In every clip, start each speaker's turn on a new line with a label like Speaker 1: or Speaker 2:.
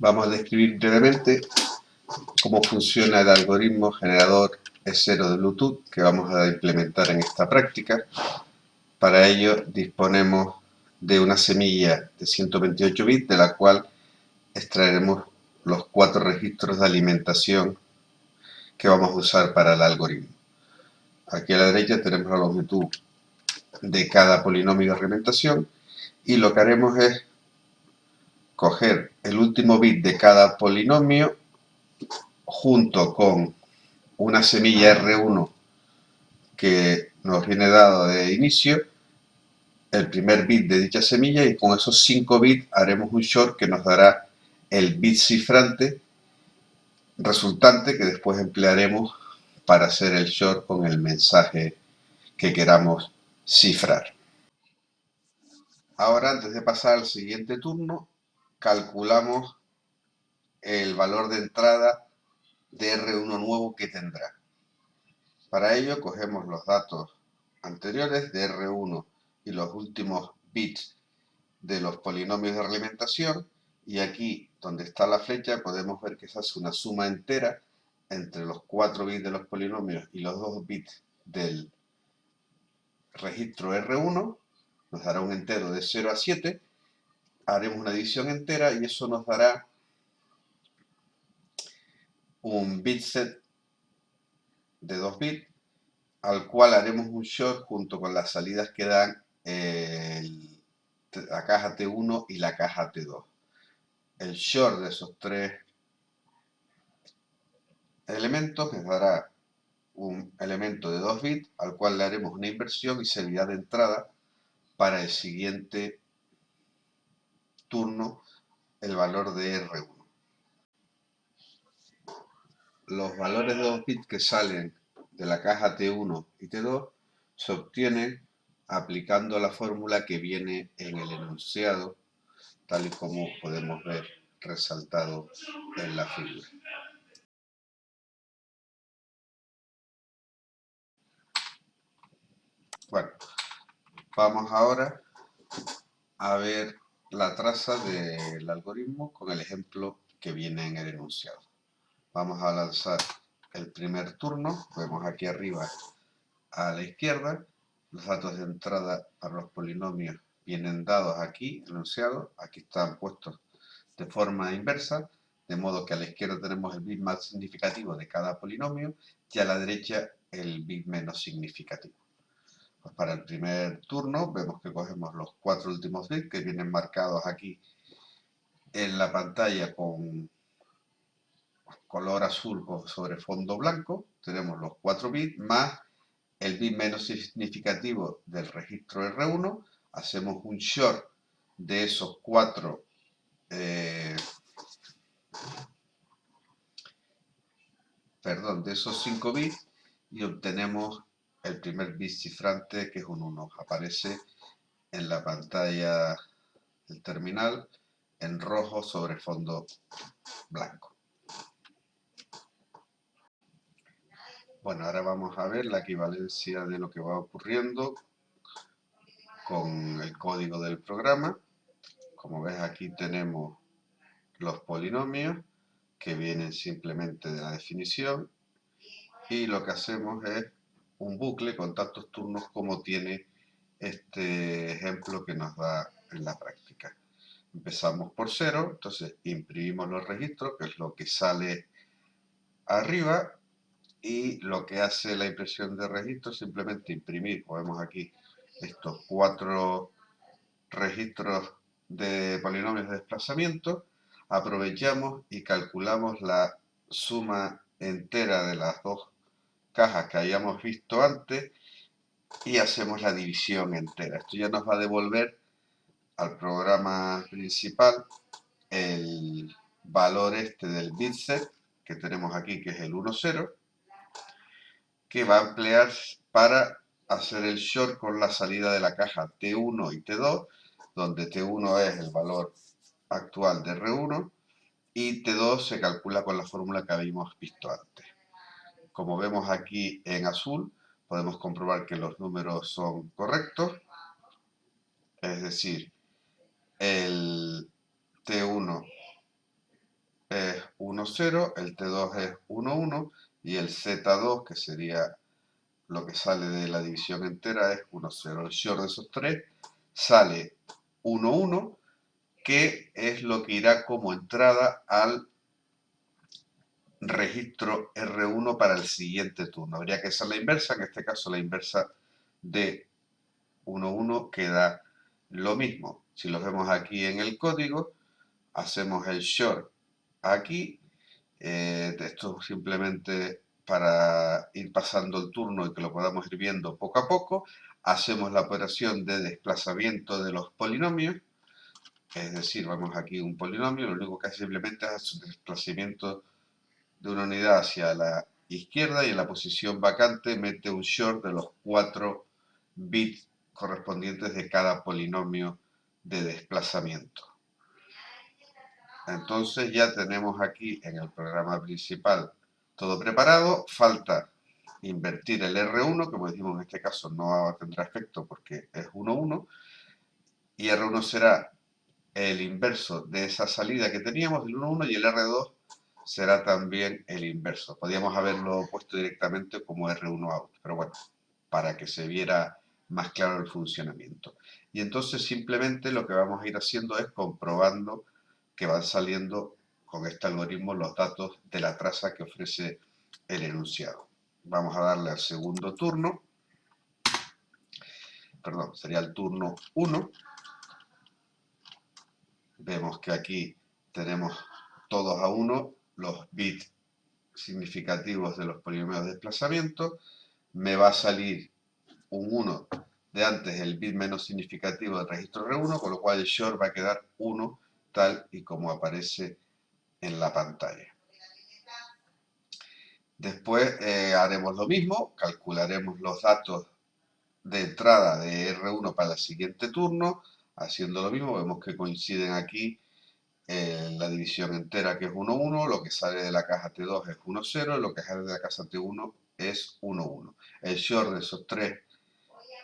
Speaker 1: Vamos a describir brevemente cómo funciona el algoritmo generador E0 de Bluetooth que vamos a implementar en esta práctica. Para ello disponemos de una semilla de 128 bits de la cual extraeremos los 4 registros de alimentación que vamos a usar para el algoritmo. Aquí a la derecha tenemos la longitud de cada polinomio de alimentación y lo que haremos es coger el último bit de cada polinomio junto con una semilla R1 que nos viene dado de inicio, el primer bit de dicha semilla, y con esos 5 bits haremos un short que nos dará el bit cifrante resultante que después emplearemos para hacer el short con el mensaje que queramos cifrar. Ahora, antes de pasar al siguiente turno, calculamos el valor de entrada de R1 nuevo que tendrá. Para ello cogemos los datos anteriores de R1 y los últimos bits de los polinomios de realimentación, y aquí donde está la flecha podemos ver que se hace una suma entera entre los 4 bits de los polinomios y los 2 bits del registro R1, nos dará un entero de 0 a 7, haremos una división entera y eso nos dará un bit set de 2 bits al cual haremos un short junto con las salidas que dan la caja T1 y la caja T2. El short de esos 3 elementos nos dará un elemento de 2 bits al cual le haremos una inversión y servirá de entrada para el siguiente turno el valor de R1. Los valores de 2 bits que salen de la caja T1 y T2 se obtienen aplicando la fórmula que viene en el enunciado, tal y como podemos ver resaltado en la figura. Bueno, vamos ahora a ver la traza del algoritmo con el ejemplo que viene en el enunciado. Vamos a lanzar el primer turno, vemos aquí arriba a la izquierda, los datos de entrada para los polinomios vienen dados aquí, enunciados, aquí están puestos de forma inversa, de modo que a la izquierda tenemos el bit más significativo de cada polinomio y a la derecha el bit menos significativo. Pues para el primer turno vemos que cogemos los 4 últimos bits que vienen marcados aquí en la pantalla con color azul sobre fondo blanco. Tenemos los 4 bits más el bit menos significativo del registro R1. Hacemos un short de esos 4 de esos 5 bits y obtenemos el primer bit cifrante, que es un 1. Aparece en la pantalla del terminal en rojo sobre fondo blanco. Bueno, ahora vamos a ver la equivalencia de lo que va ocurriendo con el código del programa. Como ves, aquí tenemos los polinomios que vienen simplemente de la definición, y lo que hacemos es un bucle con tantos turnos como tiene este ejemplo que nos da en la práctica. Empezamos por 0, entonces imprimimos los registros, que es lo que sale arriba, y lo que hace la impresión de registros simplemente imprimir, como vemos aquí, estos 4 registros de polinomios de desplazamiento. Aprovechamos y calculamos la suma entera de las 2 cajas que habíamos visto antes y hacemos la división entera. Esto ya nos va a devolver al programa principal el valor del bit set que tenemos aquí, que es el 1, 0, que va a emplear para hacer el short con la salida de la caja T1 y T2, donde T1 es el valor actual de R1 y T2 se calcula con la fórmula que habíamos visto antes. Como vemos aquí en azul, podemos comprobar que los números son correctos, es decir, el T1 1, 0, el T2 es 1, 1 y el Z2, que sería lo que sale de la división entera, es 1, 0. El short de esos tres sale 1, 1, que es lo que irá como entrada al registro R1 para el siguiente turno. Habría que hacer la inversa, en este caso la inversa de 1, 1 queda lo mismo. Si lo vemos aquí en el código, hacemos el short aquí. Esto simplemente para ir pasando el turno y que lo podamos ir viendo poco a poco. Hacemos la operación de desplazamiento de los polinomios. Es decir, vamos aquí un polinomio, lo único que hace simplemente es un desplazamiento de una unidad hacia la izquierda y en la posición vacante mete un short de los 4 bits correspondientes de cada polinomio de desplazamiento. Entonces ya tenemos aquí en el programa principal todo preparado. Falta invertir el R1, como decimos en este caso no tendrá efecto porque es 1, 1. Y R1 será el inverso de esa salida que teníamos, el 1, 1, y el R2 será también el inverso. Podríamos haberlo puesto directamente como R1 out, pero bueno, para que se viera más claro el funcionamiento. Y entonces simplemente lo que vamos a ir haciendo es comprobando que van saliendo con este algoritmo los datos de la traza que ofrece el enunciado. Vamos a darle al segundo turno, perdón, sería el turno 1. Vemos que aquí tenemos todos a 1 los bits significativos de los polinomios de desplazamiento. Me va a salir un 1 de antes, el bit menos significativo del registro R1, con lo cual el short va a quedar 1 tal y como aparece en la pantalla. Después haremos lo mismo, calcularemos los datos de entrada de R1 para el siguiente turno, haciendo lo mismo, vemos que coinciden aquí la división entera que es 1, 1, lo que sale de la caja T2 es 1, 0, lo que sale de la caja T1 es 1, 1. El short de esos tres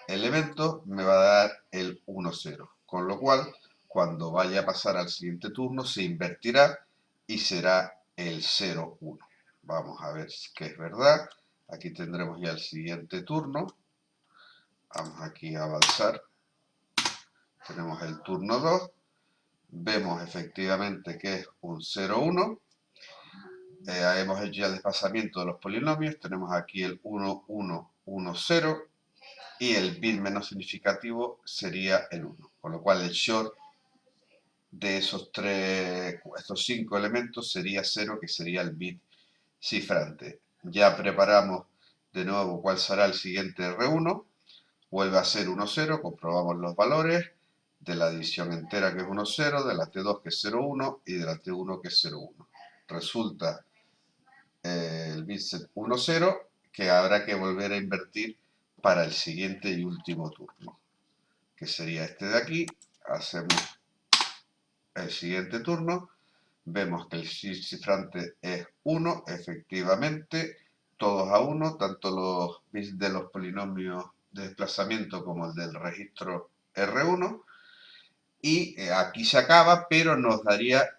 Speaker 1: elementos me va a dar el 1, 0, con lo cual cuando vaya a pasar al siguiente turno se invertirá y será el 0, 1. Vamos a ver que es verdad. Aquí tendremos ya el siguiente turno. Vamos aquí a avanzar. Tenemos el turno 2. Vemos efectivamente que es un 0, 1. Hemos hecho ya el desplazamiento de los polinomios. Tenemos aquí el 1, 1, 1, 0. Y el bit menos significativo sería el 1. Con lo cual el short de estos 5 elementos sería 0, que sería el bit cifrante. Ya preparamos de nuevo cuál será el siguiente R1. Vuelve a ser 1, 0. Comprobamos los valores de la división entera que es 1, 0, de la T2 que es 0, 1 y de la T1 que es 0, 1. Resulta el bit 1, 0 que habrá que volver a invertir para el siguiente y último turno, que sería este de aquí. Hacemos el siguiente turno, vemos que el cifrante es 1, efectivamente, todos a 1, tanto los bits de los polinomios de desplazamiento como el del registro R1, y aquí se acaba, pero nos daría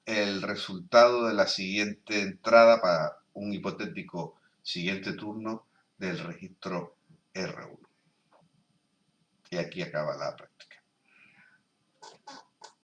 Speaker 1: el resultado de la siguiente entrada para un hipotético siguiente turno del registro R1. Y aquí acaba la práctica.